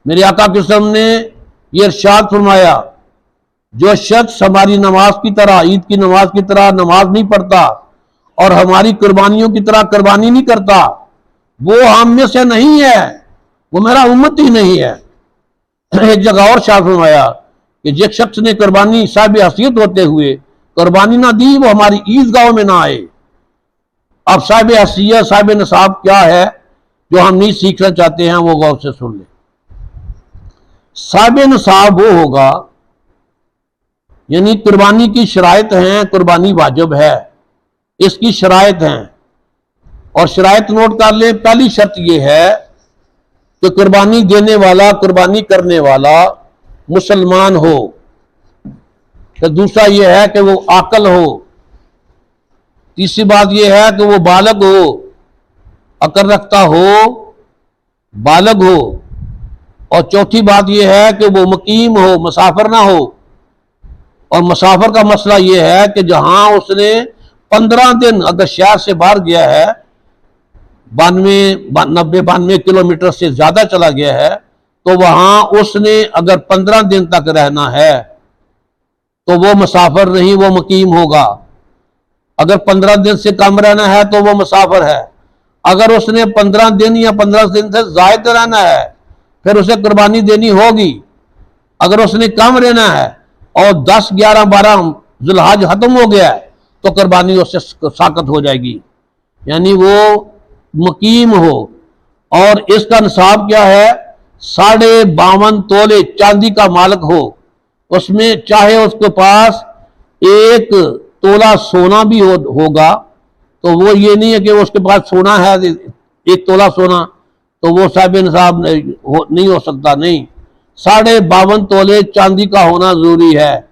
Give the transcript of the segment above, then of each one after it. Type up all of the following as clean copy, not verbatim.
मेरे आका के सामने ये इरशाद फरमाया, जो शख्स हमारी नमाज की तरह, ईद की नमाज की तरह नमाज नहीं पढ़ता और हमारी कुर्बानियों की तरह कुर्बानी नहीं करता, वो हम में से नहीं है, वो मेरा उम्मत ही नहीं है। एक जगह और शाह फरमाया कि जिस शख्स ने कुर्बानी साहिब हसीयत होते हुए कुर्बानी ना दी, वो हमारी ईदगाहों में ना आए। अब साहिब हसीयत, साहिब नसाब क्या है जो हम नहीं सीखना चाहते हैं, वो गौर से सुन ले। साहिब नसाब वो होगा, यानी कुर्बानी की शराइत हैं, कुर्बानी वाजिब है, इसकी शराइत हैं। और शराइत नोट कर ले। पहली शर्त यह है कि कुर्बानी देने वाला, कुर्बानी करने वाला मुसलमान हो। तो दूसरा यह है कि वो आकल हो। तीसरी बात यह है कि वो बालग हो, अकल रखता हो, बालग हो। और चौथी बात यह है कि वो मुकीम हो, मुसाफिर ना हो। और मुसाफिर का मसला यह है कि जहां उसने 15 दिन अगर शहर से बाहर गया है, 92 किलोमीटर से ज्यादा चला गया है, तो वहां उसने अगर 15 दिन तक रहना है तो वो मुसाफिर नहीं, वो मुकीम होगा। अगर 15 दिन से कम रहना है तो वो मुसाफिर है। अगर उसने 15 दिन या 15 दिन से ज्यादा रहना है, फिर उसे कुर्बानी देनी होगी। अगर उसने कम रहना है और 10, 11, 12 जुल्हज खत्म हो गया है, तो कुर्बानी उससे साकत हो जाएगी, यानी वो मुकीम हो। और इसका निसाब क्या है? 52.5 तोले चांदी का मालिक हो। उसमें चाहे उसके पास 1 तोला सोना भी होगा, तो वो ये नहीं है कि उसके पास सोना है 1 तोला सोना, तो वो साहिब निसाब नहीं हो सकता। नहीं, 52.5 तोले चांदी का होना जरूरी है।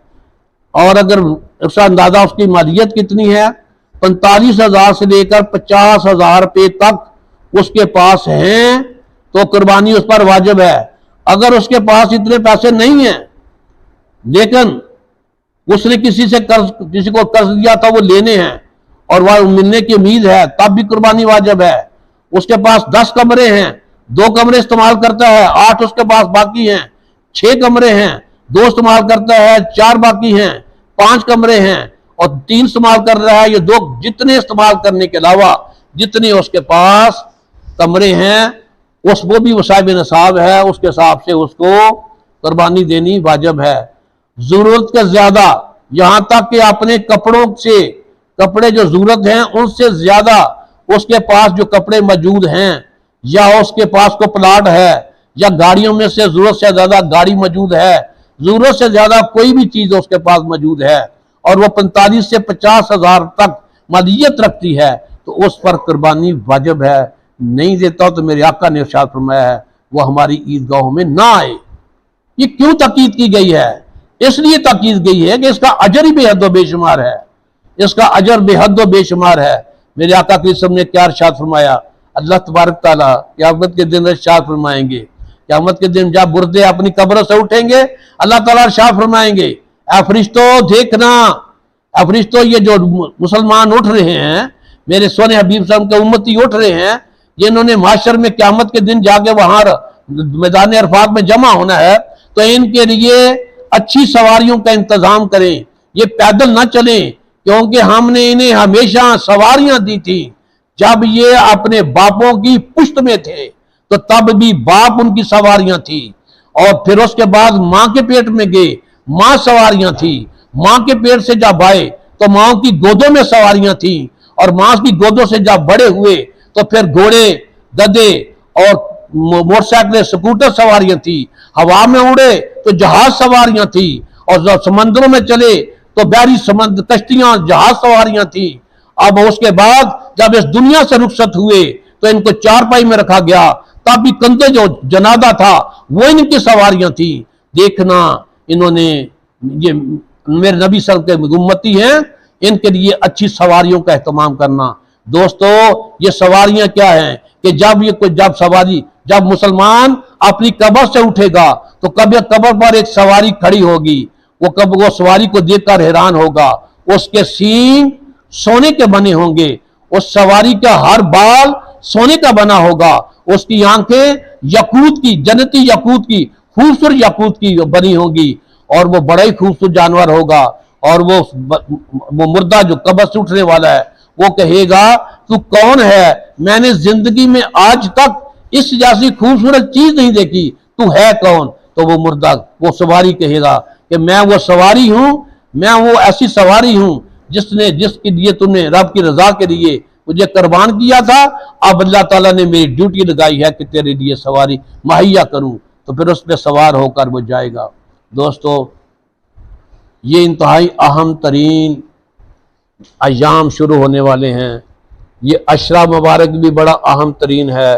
और अगर उसका अंदाजा उसकी मालियत कितनी है, 45,000 से लेकर 50,000 रुपये तक उसके पास हैं, तो कुर्बानी उस पर वाजिब है। अगर उसके पास इतने पैसे नहीं हैं, लेकिन उसने किसी को कर्ज दिया था, वो लेने हैं और वह मिलने की उम्मीद है, तब भी कुर्बानी वाजिब है। उसके पास 10 कमरे हैं, 2 कमरे इस्तेमाल करता है, 8 उसके पास बाकी हैं। 6 कमरे हैं, 2 इस्तेमाल करता है, 4 बाकी हैं। 5 कमरे हैं और 3 इस्तेमाल कर रहा है। ये 2 जितने इस्तेमाल करने के अलावा जितने उसके पास कमरे हैं, वो भी साहिब निसाब है, उसके हिसाब से उसको कुर्बानी देनी वाजिब है। जरूरत के ज्यादा, यहां तक कि अपने कपड़ों से, कपड़े जो जरूरत हैं उनसे ज्यादा उसके पास जो कपड़े मौजूद हैं, या उसके पास को प्लाट है, या गाड़ियों में से जरूरत से ज्यादा गाड़ी मौजूद है, जरूरत से ज्यादा कोई भी चीज उसके पास मौजूद है, और वो 45 से 50,000 तक मालियत रखती है, तो उस पर कुर्बानी वाजिब है। नहीं देता तो मेरे आका ने इरशाद फरमाया है, वो हमारी ईदगाहों में ना आए। ये क्यों ताकीद की गई है? इसलिए ताकीद गई है कि इसका अजर ही बेहद बेशुमार है, इसका अजर बेहद बेशुमार है। मेरे आका कृष्ण ने क्या इरशाद फरमाया? अल्लाह तबारक तआला क़यामत के दिन इरशाद फरमाएंगे, क़यामत के दिन जब मुर्दे अपनी कब्रों से उठेंगे, अल्लाह ताला इरशाद फरमाएंगे, ऐ फरिश्तों देखना, ऐ फरिश्तों ये जो मुसलमान उठ रहे हैं, मेरे सोने हबीब साहब के उम्मती उठ रहे हैं, जिन्होंने माशर में क़यामत के दिन जाके वहां मैदान अरफात में जमा होना है, तो इनके लिए अच्छी सवारियों का इंतजाम करें। ये पैदल ना चलें, क्योंकि हमने इन्हें हमेशा सवारियां दी थी। जब ये अपने बापों की पुश्त में थे, तो तब भी बाप उनकी सवारियां थी, और फिर उसके बाद मां के पेट में गए, मां सवारियां थी। मां के पेट से जब आए तो मां की गोदों में सवारियां थी, और मां की गोदों से जब बड़े हुए तो फिर घोड़े, गधे और मोटरसाइकिलें, स्कूटर सवारियां थी। हवा में उड़े तो जहाज सवारियां थी, और जब समंदरों में चले तो बहरी समुद्र कश्तियां, जहाज सवारियां थी। अब उसके बाद जब इस दुनिया से रुखसत हुए तो इनको चारपाई में रखा गया, तब भी कंधे जो जनादा था वो इनकी सवारियां थी। देखना, इन्होंने, ये मेरे नबी सल्लल्लाहु अलैहि वसल्लम के उम्मती हैं, इनके लिए अच्छी सवारियों का एहतमाम करना। दोस्तों, ये सवारियां क्या हैं कि जब मुसलमान अपनी कब्र से उठेगा तो कभी कब्र पर एक सवारी खड़ी होगी, वो सवारी को देखकर हैरान होगा। उसके सींग सोने के बने होंगे, उस सवारी का हर बाल सोने का बना होगा, उसकी आंखें यकूत की, जन्नती यकूत की, खूबसूरत यकूत की बनी होगी, और वो बड़ा ही खूबसूरत जानवर होगा। और वो मुर्दा जो कब्र से उठने वाला है वो कहेगा तू कौन है, मैंने जिंदगी में आज तक इस जैसी खूबसूरत चीज नहीं देखी, तू है कौन। तो वो मुर्दा, वो सवारी कहेगा कि मैं वो सवारी हूं, मैं वो ऐसी सवारी हूं जिसके लिए तुमने रब की रजा के लिए मुझे कुर्बान किया था। अब अल्लाह ताला ने मेरी ड्यूटी लगाई है कि तेरे लिए सवारी मुहैया करूं। तो फिर उस पर सवार होकर वो जाएगा। दोस्तों, ये इंतहाई अहम तरीन अयाम शुरू होने वाले हैं। ये अशरा मुबारक भी बड़ा अहम तरीन है।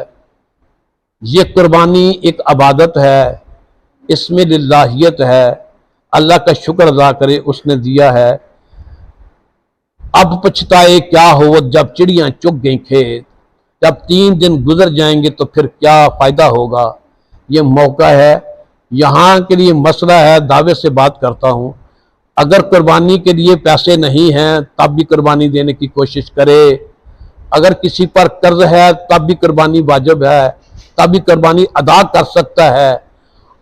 ये कुर्बानी एक इबादत है, इसमें लिल्लाहियत है, अल्लाह का शुक्र अदा करे उसने दिया है। अब पछताए क्या हो जब चिड़ियां चुग गई खेत, जब 3 दिन गुजर जाएंगे तो फिर क्या फायदा होगा। ये मौका है, यहाँ के लिए मसला है, दावे से बात करता हूँ। अगर कुर्बानी के लिए पैसे नहीं हैं तब भी कुर्बानी देने की कोशिश करे। अगर किसी पर कर्ज है तब भी कुर्बानी वाजिब है, तब भी कुर्बानी अदा कर सकता है।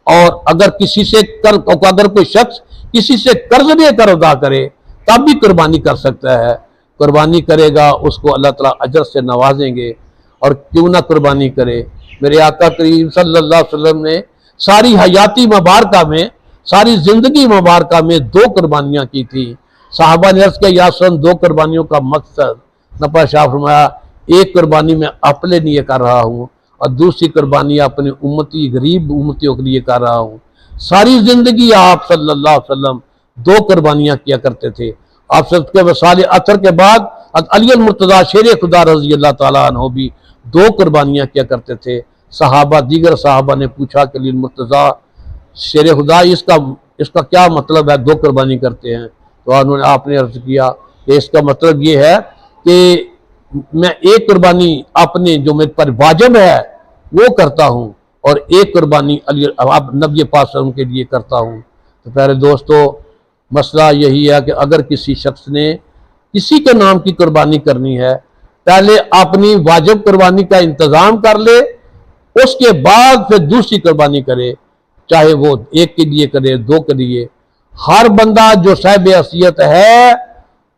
और अगर अगर कोई शख्स किसी से कर्ज लेकर अदा करे तब भी कुर्बानी कर सकता है। कुर्बानी करेगा उसको अल्लाह ताला अजर से नवाजेंगे। और क्यों ना कुर्बानी करे। मेरे आका करीम सल्लल्लाहु अलैहि वसल्लम ने सारी हयाती मुबारका में, सारी जिंदगी मुबारका में 2 कुर्बानियां की थी। साहबा ने अर्ज किया या रसूल, 2 कुर्बानियों का मकसद। नबी शाह फरमाया, एक कुर्बानी मैं अपने लिए कर रहा हूँ और दूसरी कुर्बानी अपने उम्मती गरीब उम्मतियों के लिए कर रहा हूँ। सारी जिंदगी आप सल्लल्लाहु अलैहि वसल्लम 2 कुर्बानियां किया करते थे। आप सबके वसाले असर के बाद अली मुर्तजा शेर खुदा रजी अल्लाह ताला अन्हु भी 2 कुर्बानियां किया करते थे। दीगर साहबा ने पूछा कि अली मुर्तजा शेर खुदा, इसका क्या मतलब है 2 कुर्बानी करते हैं। तो आपने अर्ज किया कि इसका मतलब ये है कि मैं एक कुर्बानी अपने जो मेरे पर वाजिब है वो करता हूँ और एक कुर्बानी नबी पाक के लिए करता हूँ। तो प्यारे दोस्तों, मसला यही है कि अगर किसी शख्स ने किसी के नाम की कुर्बानी करनी है, पहले अपनी वाजिब कुर्बानी का इंतजाम कर ले, उसके बाद फिर दूसरी कुर्बानी करे, चाहे वो एक के लिए करे, 2 के लिए। हर बंदा जो साहिब हैसियत है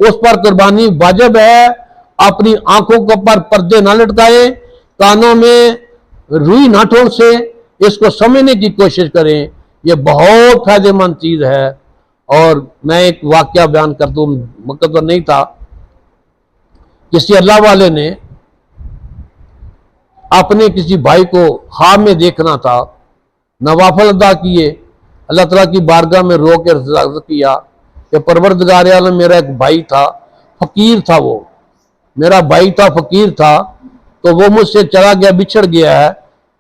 उस पर कुर्बानी वाजिब है। अपनी आंखों के पर पर्दे ना लटकाए, कानों में रुई ना ठोक से, इसको समझने की कोशिश करें। यह बहुत फायदेमंद चीज है। और मैं एक वाकया बयान कर दूं, मौका तो नहीं था। किसी अल्लाह वाले ने अपने किसी भाई को ख्वाब में देखना था, नवाफल अदा किए, अल्लाह ताला की बारगाह में रो के अर्ज़ किया कि परवरदिगार आलम, मेरा एक भाई था, फकीर था, वो मेरा भाई था, फकीर था, तो वो मुझसे चला गया, बिछड़ गया है,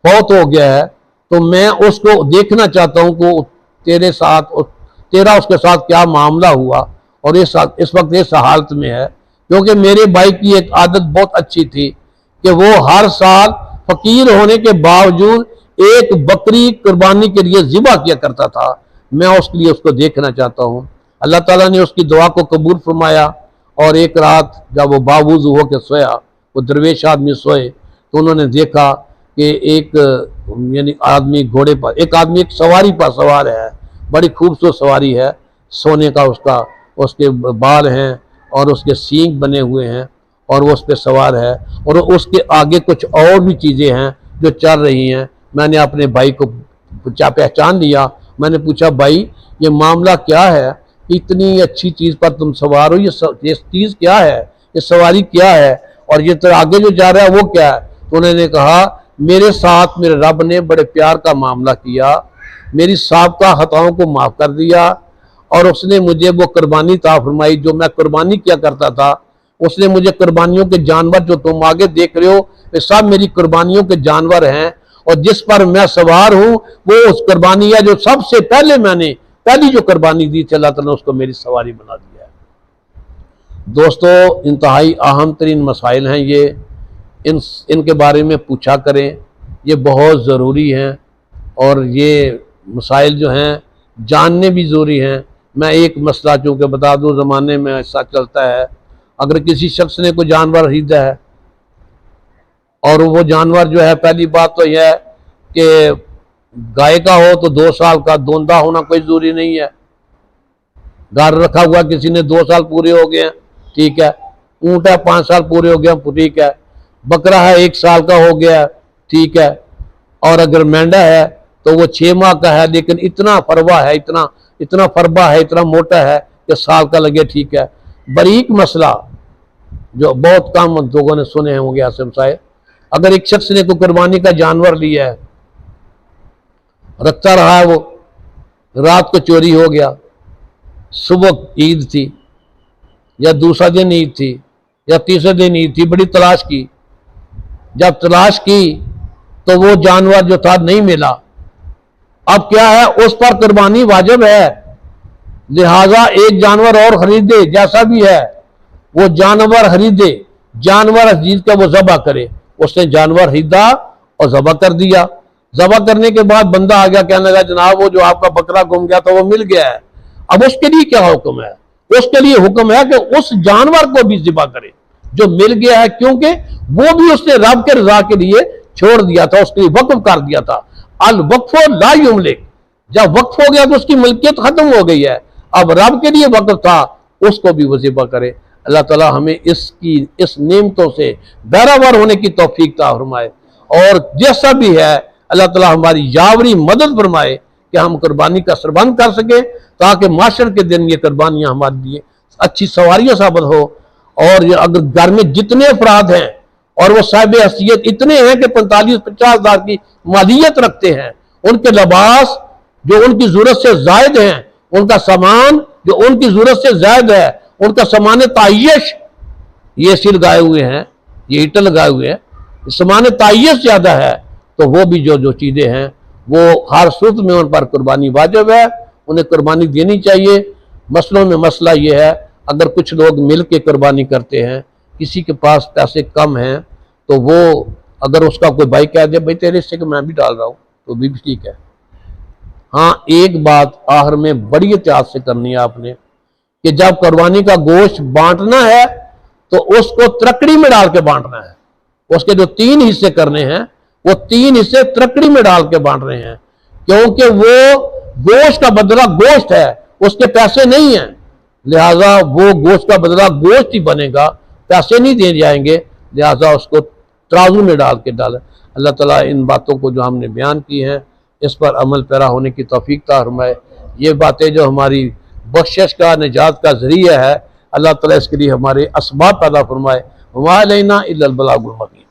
फौत हो गया है। तो मैं उसको देखना चाहता हूँ कि तेरा उसके साथ क्या मामला हुआ और इस वक्त इस हालत में है। क्योंकि मेरे भाई की एक आदत बहुत अच्छी थी कि वो हर साल फकीर होने के बावजूद एक बकरी कुर्बानी के लिए ज़िबा किया करता था। मैं उसके लिए उसको देखना चाहता हूँ। अल्लाह ताला ने उसकी दुआ को कबूल फरमाया। और एक रात जब वो बावुज़ू होकर सोया, वो दरवेश आदमी सोए, तो उन्होंने देखा कि एक यानी आदमी घोड़े पर, एक आदमी एक सवारी पर सवार है, बड़ी खूबसूरत सवारी है, सोने का उसके बाल हैं और उसके सींग बने हुए हैं और वो उस पर सवार है और उसके आगे कुछ और भी चीज़ें हैं जो चल रही हैं। मैंने अपने भाई को पहचान लिया। मैंने पूछा, भाई ये मामला क्या है, इतनी अच्छी चीज़ पर तुम सवार हो, ये चीज़ क्या है, ये सवारी क्या है और ये तो आगे जो जा रहा है वो क्या है। तो उन्होंने कहा, मेरे साथ मेरे रब ने बड़े प्यार का मामला किया, मेरी साबका खताओं को माफ़ कर दिया और उसने मुझे वो कुर्बानी ता फरमाई जो मैं कुर्बानी किया करता था। उसने मुझे कुर्बानियों के जानवर जो तुम आगे देख रहे हो वे सब मेरी कुर्बानियों के जानवर हैं और जिस पर मैं सवार हूँ वो उस कुर्बानी है जो सबसे पहले मैंने पहली जो कुर्बानी दी थी, अल्लाह ताला ने उसको मेरी सवारी बना दिया है। दोस्तों, इंतहाई अहम तरीन मसाइल हैं ये, इनके बारे में पूछा करें, ये बहुत ज़रूरी हैं और ये मसाइल जो हैं जानने भी ज़रूरी हैं। मैं एक मसला चूँकि बता दूँ, ज़माने में ऐसा चलता है, अगर किसी शख्स ने कोई जानवर खरीदा है और वो जानवर जो है, पहली बात तो यह है कि गाय का हो तो 2 साल का दोंदा होना कोई जरूरी नहीं है। घर रखा हुआ किसी ने 2 साल पूरे हो गए हैं, ठीक है। ऊंट है 5 साल पूरे हो गए, ठीक है। बकरा है 1 साल का हो गया, ठीक है। और अगर मेंढा है तो वो 6 माह का है, लेकिन इतना फरवा है, इतना फरबा है, इतना मोटा है कि साल का लगे, ठीक है। बारीक मसला जो बहुत कम लोगों ने सुने होंगे आसिम साहब, अगर एक शख्स ने कोई कुर्बानी का जानवर लिया है, रखता रहा है, वो रात को चोरी हो गया, सुबह ईद थी या दूसरा दिन ईद थी या तीसरे दिन ईद थी, बड़ी तलाश की, जब तलाश की तो वो जानवर जो था नहीं मिला। अब क्या है, उस पर कुर्बानी वाजिब है, लिहाजा एक जानवर और खरीदे, जैसा भी है वो जानवर खरीदे, जानवर खरीद के वो ज़बह करे। उसने जानवर खरीदा और ज़बह कर दिया। ज़बह करने के बाद बंदा आ गया, कहने लगा जनाब वो जो आपका बकरा गुम गया था वो मिल गया है। अब उसके लिए क्या हुक्म है? उसके लिए हुक्म है कि उस जानवर को भी ज़िबा करे जो मिल गया है, क्योंकि वो भी उसने रब के रजा के लिए छोड़ दिया था, उसके लिए वक्फ कर दिया था। अल वक्फो ला युमलिक, जब वक्फ हो गया तो उसकी मिल्कियत खत्म हो गई है, अब रब के लिए वक्फ था, उसको भी वजीफा करे। अल्लाह ताला हमें इस नेमतों से बहरावर होने की तौफीक अता फरमाए, और जैसा भी है अल्लाह ताला हमारी यावरी मदद फरमाए कि हम कुर्बानी का सरबंद कर सके, ताकि माशर के दिन ये कुर्बानियां हमारे लिए अच्छी सवारियां साबित हो। और ये अगर घर में जितने अफराद हैं और वो साहिब हैसियत इतने हैं कि 45-50 हज़ार की मालियत रखते हैं, उनके लिबास जो उनकी जरूरत से जायद हैं, उनका सामान जो उनकी जरूरत से जायद है, उनका सामान ताइश, ये सिर लगाए हुए हैं, ये हीटर लगाए हुए हैं, सामान ताइश ज्यादा है, तो वो भी जो चीजें हैं वो हर सूरत में उन पर कुर्बानी वाजिब है, उन्हें कुर्बानी देनी चाहिए। मसलों में मसला ये है, अगर कुछ लोग मिल के कुर्बानी करते हैं, किसी के पास पैसे कम हैं, तो वो अगर उसका कोई भाई कह दे भाई तेरे हिस्से को मैं भी डाल रहा हूँ, तो भी ठीक है। हाँ, एक बात आखिर में बड़ी एहतियात से करनी है आपने, कि जब कुर्बानी का गोश्त बांटना है तो उसको त्रकड़ी में डाल के बांटना है। उसके जो 3 हिस्से करने हैं, वो 3 हिस्से त्रकड़ी में डाल के बांट रहे हैं, क्योंकि वो गोश्त का बदला गोश्त है, उसके पैसे नहीं है, लिहाजा वो गोश्त का बदला गोश्त ही बनेगा, पैसे नहीं दिए जाएंगे, लिहाजा उसको तराजू में डाल के डालें। अल्लाह ताला इन बातों को जो हमने बयान की हैं इस पर अमल पैरा होने की तौफीक अता फरमाए। ये बातें जो हमारी बख्शिश का, निजात का जरिया है, अल्लाह ताला इसके लिए हमारे असबाब पैदा फरमाए। वमा अलैना इल्लल बलागुल मुबीन।